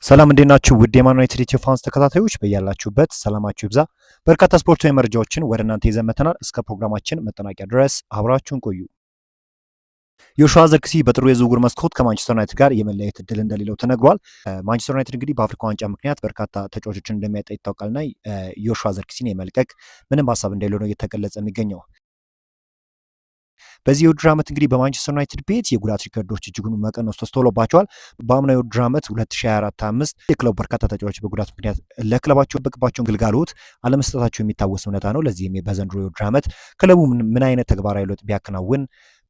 ሰላም እንዴት ናችሁ? ውድ የማን ዩናይትድ ኢትዮ ፋንስ ተከታታዮች በያላችሁበት ሰላማችሁ ይብዛ። በርካታ ስፖርታዊ መረጃዎችን ወደ እናንተ ይዘን መጥተናል። እስከ ፕሮግራማችን መጠናቂያ ድረስ አብራችሁን ቆዩ። ዮሹዋ ዘርክሲ በጥሩ የዝውውር መስኮት ከማንቸስተር ዩናይትድ ጋር የመለያየት እድል እንደሌለው ተነግሯል። ማንቸስተር ዩናይትድ እንግዲህ በአፍሪካ ዋንጫ ምክንያት በርካታ ተጫዋቾችን እንደሚያጣ ይታወቃልና ዮሹዋ ዘርክሲን የመልቀቅ ምንም ሀሳብ እንደሌለው ነው እየተገለጸ የሚገኘው። በዚህ የውድድር ዓመት እንግዲህ በማንቸስተር ዩናይትድ ቤት የጉዳት ሪከርዶች እጅጉን መቀነሱ ተስተውሎባቸዋል። በአምናው የውድድር ዓመት 2024/25 የክለቡ በርካታ ተጫዋቾች በጉዳት ምክንያት ለክለባቸው በቅባቸውን ግልጋሎት አለመስጠታቸው የሚታወስ እውነታ ነው። ለዚህም በዘንድሮ የውድድር ዓመት ክለቡ ምን አይነት ተግባራዊ ለውጥ ቢያከናውን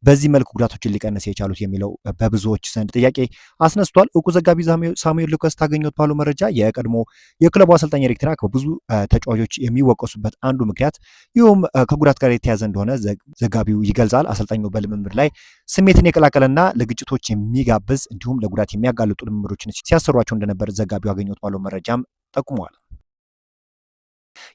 በዚህ መልኩ ጉዳቶችን ሊቀንስ የቻሉት የሚለው በብዙዎች ዘንድ ጥያቄ አስነስቷል። እውቁ ዘጋቢ ሳሙኤል ሉካስ ታገኘት ባለው መረጃ የቀድሞ የክለቡ አሰልጣኝ ኤሪክ ቴን ሃግ በብዙ ተጫዋቾች የሚወቀሱበት አንዱ ምክንያት ይኸውም ከጉዳት ጋር የተያዘ እንደሆነ ዘጋቢው ይገልጻል። አሰልጣኙ በልምምድ ላይ ስሜትን የቀላቀለና ለግጭቶች የሚጋብዝ እንዲሁም ለጉዳት የሚያጋልጡ ልምምዶችን ሲያሰሯቸው እንደነበር ዘጋቢው አገኘት ባለው መረጃም ጠቁመዋል።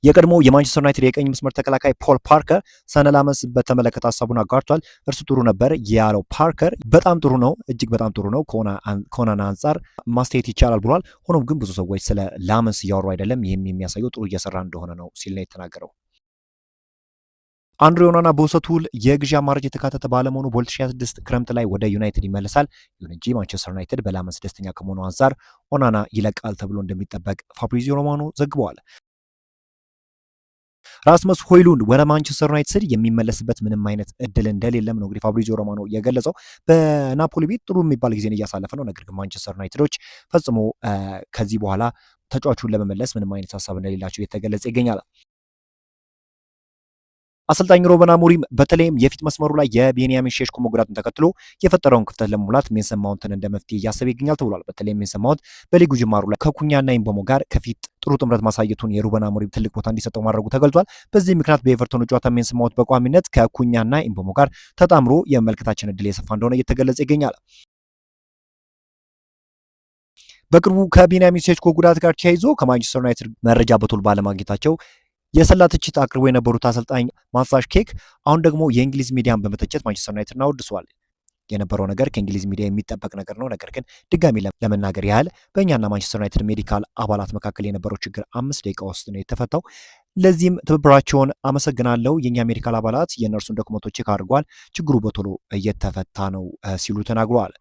የቀድሞ የማንቸስተር ዩናይትድ የቀኝ መስመር ተከላካይ ፖል ፓርከር ሰነ ላመንስ በተመለከተ ሀሳቡን አጋርቷል። እርሱ ጥሩ ነበር ያለው ፓርከር በጣም ጥሩ ነው፣ እጅግ በጣም ጥሩ ነው፣ ከኦናና አንጻር ማስተያየት ይቻላል ብሏል። ሆኖም ግን ብዙ ሰዎች ስለ ላመንስ እያወሩ አይደለም፣ ይህም የሚያሳየው ጥሩ እየሰራ እንደሆነ ነው ሲል ነው የተናገረው። አንድሬ ኦናና በውሰት ውል የግዢ አማራጭ የተካተተ ባለመሆኑ በ2026 ክረምት ላይ ወደ ዩናይትድ ይመለሳል። ይሁን እንጂ ማንቸስተር ዩናይትድ በላመንስ ደስተኛ ከመሆኑ አንጻር ኦናና ይለቃል ተብሎ እንደሚጠበቅ ፋብሪዚዮ ሮማኖ ዘግበዋል። ራስመስ ሆይሉንድ ወደ ማንቸስተር ዩናይትድ የሚመለስበት ምንም አይነት እድል እንደሌለም ነው እንግዲህ ፋብሪዚዮ ሮማኖ የገለጸው። በናፖሊ ቤት ጥሩ የሚባል ጊዜን እያሳለፈ ነው። ነገር ግን ማንቸስተር ዩናይትዶች ፈጽሞ ከዚህ በኋላ ተጫዋቹን ለመመለስ ምንም አይነት ሀሳብ እንደሌላቸው እየተገለጸ ይገኛል። አሰልጣኝ ሩበን አሞሪም በተለይም የፊት መስመሩ ላይ የቤንያሚን ሼሽኮ መጉዳትን ተከትሎ የፈጠረውን ክፍተት ለመሙላት ሜሰን ማውንትን እንደ መፍትሄ እያሰበ ይገኛል ተብሏል። በተለይም ሜሰን ማውንት በሊጉ ጅማሩ ላይ ከኩኛና ኢምቦሞ ጋር ከፊት ጥሩ ጥምረት ማሳየቱን የሩበን አሞሪም ትልቅ ቦታ እንዲሰጠው ማድረጉ ተገልጿል። በዚህ ምክንያት በኤቨርቶን ጨዋታ ሜሰን ማውንት በቋሚነት ከኩኛና ኢምቦሞ ጋር ተጣምሮ የመልከታችን እድል የሰፋ እንደሆነ እየተገለጸ ይገኛል። በቅርቡ ከቤንያሚን ሼሽኮ ጉዳት ጋር ተያይዞ ከማንቸስተር ዩናይትድ መረጃ በቶሎ ባለማግኘታቸው የሰላ ትችት አቅርቦ የነበሩት አሰልጣኝ ማሳሽ ኬክ አሁን ደግሞ የእንግሊዝ ሚዲያን በመተቸት ማንቸስተር ዩናይትድን አወድሰዋል። የነበረው ነገር ከእንግሊዝ ሚዲያ የሚጠበቅ ነገር ነው። ነገር ግን ድጋሚ ለመናገር ያህል በእኛና ማንቸስተር ዩናይትድ ሜዲካል አባላት መካከል የነበረው ችግር 5 ደቂቃ ውስጥ ነው የተፈታው። ለዚህም ትብብራቸውን አመሰግናለሁ። የእኛ ሜዲካል አባላት የእነርሱን ዶክመንቶች ቼክ አድርጓል። ችግሩ በቶሎ እየተፈታ ነው ሲሉ ተናግረዋል።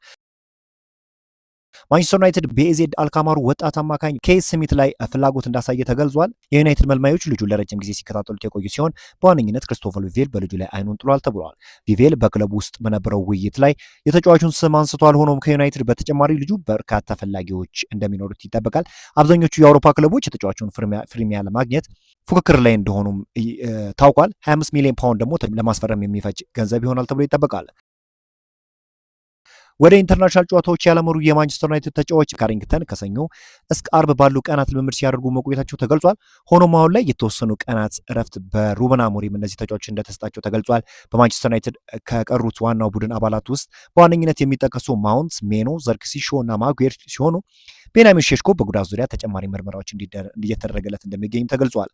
ማንቸስተር ዩናይትድ በኤዜድ አልካማሩ ወጣት አማካኝ ኬስ ስሚት ላይ ፍላጎት እንዳሳየ ተገልጿል። የዩናይትድ መልማዮች ልጁን ለረጅም ጊዜ ሲከታተሉት የቆዩ ሲሆን በዋነኝነት ክሪስቶፈር ቪቬል በልጁ ላይ አይኑን ጥሏል ተብሏል። ቪቬል በክለቡ ውስጥ በነበረው ውይይት ላይ የተጫዋቹን ስም አንስቷል። ሆኖም ከዩናይትድ በተጨማሪ ልጁ በርካታ ፈላጊዎች እንደሚኖሩት ይጠበቃል። አብዛኞቹ የአውሮፓ ክለቦች የተጫዋቹን ፍሪሚያ ለማግኘት ፉክክር ላይ እንደሆኑም ታውቋል። 25 ሚሊዮን ፓውንድ ደግሞ ለማስፈረም የሚፈጅ ገንዘብ ይሆናል ተብሎ ይጠበቃል። ወደ ኢንተርናሽናል ጨዋታዎች ያለመሩ የማንቸስተር ዩናይትድ ተጫዋች ካሪንግተን ከሰኞ እስከ አርብ ባሉ ቀናት ልምምድ ሲያደርጉ መቆየታቸው ተገልጿል። ሆኖም አሁን ላይ የተወሰኑ ቀናት እረፍት በሩበን አሞሪም እነዚህ ተጫዋቾች እንደተሰጣቸው ተገልጿል። በማንቸስተር ዩናይትድ ከቀሩት ዋናው ቡድን አባላት ውስጥ በዋነኝነት የሚጠቀሱ ማውንት፣ ሜኖ፣ ዘርክሲ፣ ሾ እና ማጉዌር ሲሆኑ ቤንያሚን ሼሽኮ በጉዳት ዙሪያ ተጨማሪ ምርመራዎች እየተደረገለት እንደሚገኝም ተገልጿል።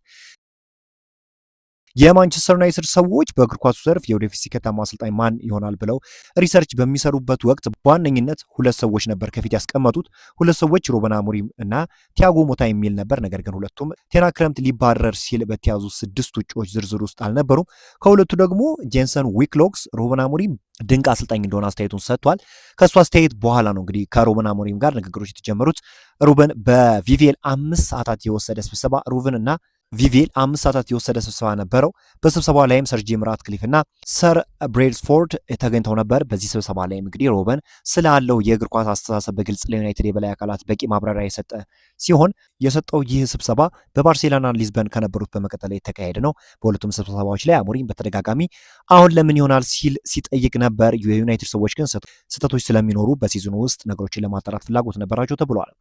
የማንቸስተር ዩናይትድ ሰዎች በእግር ኳሱ ዘርፍ የወደፊት ስኬታማ አሰልጣኝ ማን ይሆናል ብለው ሪሰርች በሚሰሩበት ወቅት በዋነኝነት ሁለት ሰዎች ነበር ከፊት ያስቀመጡት። ሁለት ሰዎች ሩበን አሞሪም እና ቲያጎ ሞታ የሚል ነበር። ነገር ግን ሁለቱም ቴና ክረምት ሊባረር ሲል በተያዙ 6 እጩዎች ዝርዝር ውስጥ አልነበሩም። ከሁለቱ ደግሞ ጄንሰን ዊክሎክስ ሩበን አሞሪም ድንቅ አሰልጣኝ እንደሆነ አስተያየቱን ሰጥቷል። ከእሱ አስተያየት በኋላ ነው እንግዲህ ከሩበን አሞሪም ጋር ንግግሮች የተጀመሩት። ሩበን በቪቪኤል 5 ሰዓታት የወሰደ ስብሰባ ሩበን እና ቪቪኤል 5 ሰዓታት የወሰደ ስብሰባ ነበረው። በስብሰባው ላይም ሰር ጂም ራትክሊፍ እና ሰር ብሬድስፎርድ ተገኝተው ነበር። በዚህ ስብሰባ ላይም እንግዲህ ሩበን ስላለው የእግር ኳስ አስተሳሰብ በግልጽ ለዩናይትድ የበላይ አካላት በቂ ማብራሪያ የሰጠ ሲሆን የሰጠው ይህ ስብሰባ በባርሴሎና ሊዝበን ከነበሩት በመቀጠል የተካሄደ ነው። በሁለቱም ስብሰባዎች ላይ አሞሪም በተደጋጋሚ አሁን ለምን ይሆናል ሲል ሲጠይቅ ነበር። የዩናይትድ ሰዎች ግን ስህተቶች ስለሚኖሩ በሲዝኑ ውስጥ ነገሮችን ለማጣራት ፍላጎት ነበራቸው ተብሏል።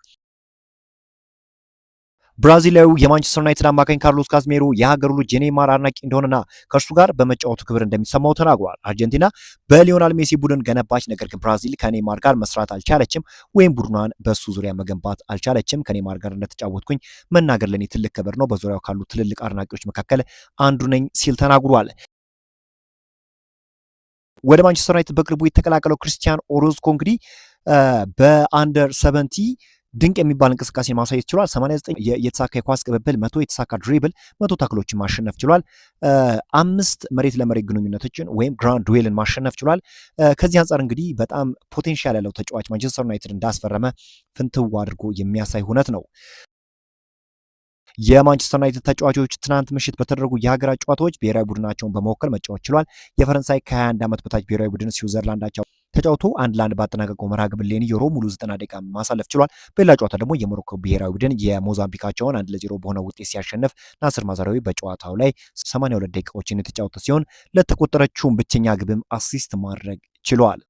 ብራዚላዊው የማንቸስተር ዩናይትድ አማካኝ ካርሎስ ካዝሜሮ የሀገሩ ልጅ የኔይማር አድናቂ እንደሆነና ከእርሱ ጋር በመጫወቱ ክብር እንደሚሰማው ተናግሯል። አርጀንቲና በሊዮናል ሜሲ ቡድን ገነባች፣ ነገር ግን ብራዚል ከኔይማር ጋር መስራት አልቻለችም ወይም ቡድኗን በሱ ዙሪያ መገንባት አልቻለችም። ከኔይማር ጋር እንደተጫወትኩኝ መናገር ለኔ ትልቅ ክብር ነው፣ በዙሪያው ካሉ ትልልቅ አድናቂዎች መካከል አንዱ ነኝ ሲል ተናግሯል። ወደ ማንቸስተር ዩናይትድ በቅርቡ የተቀላቀለው ክርስቲያን ኦሮዝኮ እንግዲህ በአንደር 70 ድንቅ የሚባል እንቅስቃሴ ማሳየት ችሏል። 89 የተሳካ የኳስ ቅብብል፣ 100 የተሳካ ድሪብል፣ 100 ታክሎችን ማሸነፍ ችሏል። 5 መሬት ለመሬት ግንኙነቶችን ወይም ግራውንድ ዱዌልን ማሸነፍ ችሏል። ከዚህ አንጻር እንግዲህ በጣም ፖቴንሻል ያለው ተጫዋች ማንቸስተር ዩናይትድ እንዳስፈረመ ፍንትው አድርጎ የሚያሳይ ሁነት ነው። የማንቸስተር ዩናይትድ ተጫዋቾች ትናንት ምሽት በተደረጉ የሀገራት ጨዋታዎች ብሔራዊ ቡድናቸውን በመወከል መጫወት ችሏል። የፈረንሳይ ከ21 ዓመት በታች ብሔራዊ ቡድን ስዊዘርላንዳቸው ተጫውቶ 1-1 ባጠናቀቀው መርሃ ግብር ሌኒ ዮሮ ሙሉ 90 ደቂቃ ማሳለፍ ችሏል። በሌላ ጨዋታ ደግሞ የሞሮኮ ብሔራዊ ቡድን የሞዛምቢካቸውን 1-0 በሆነ ውጤት ሲያሸንፍ ናስር ማዛራዊ በጨዋታው ላይ 82 ደቂቃዎችን የተጫወተ ሲሆን ለተቆጠረችውን ብቸኛ ግብም አሲስት ማድረግ ችሏል።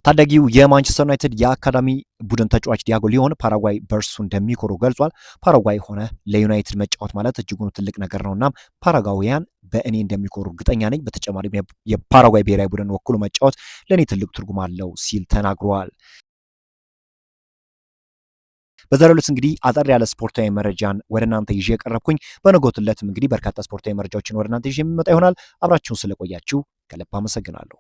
ታዳጊው የማንቸስተር ዩናይትድ የአካዳሚ ቡድን ተጫዋች ዲያጎ ሊዮን ፓራጓይ በእርሱ እንደሚኮሩ ገልጿል። ፓራጓይ ሆነ ለዩናይትድ መጫወት ማለት እጅጉን ትልቅ ነገር ነውና ፓራጓውያን በእኔ እንደሚኮሩ እርግጠኛ ነኝ። በተጨማሪም የፓራጓይ ብሔራዊ ቡድን ወክሎ መጫወት ለእኔ ትልቅ ትርጉም አለው ሲል ተናግሯል። በዛሬው ዕለት እንግዲህ አጠር ያለ ስፖርታዊ መረጃን ወደ እናንተ ይዤ የቀረብኩኝ። በነገው ዕለትም እንግዲህ በርካታ ስፖርታዊ መረጃዎችን ወደ እናንተ ይዤ የሚመጣ ይሆናል። አብራችሁን ስለቆያችሁ ከልብ አመሰግናለሁ።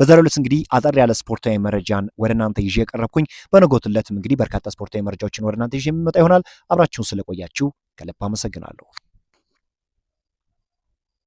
በዛሬው ዕለት እንግዲህ አጠር ያለ ስፖርታዊ መረጃን ወደ እናንተ ይዤ የቀረብኩኝ። በነገው ዕለትም እንግዲህ በርካታ ስፖርታዊ መረጃዎችን ወደ እናንተ ይዤ የሚመጣ ይሆናል። አብራችሁን ስለቆያችሁ ከልብ አመሰግናለሁ።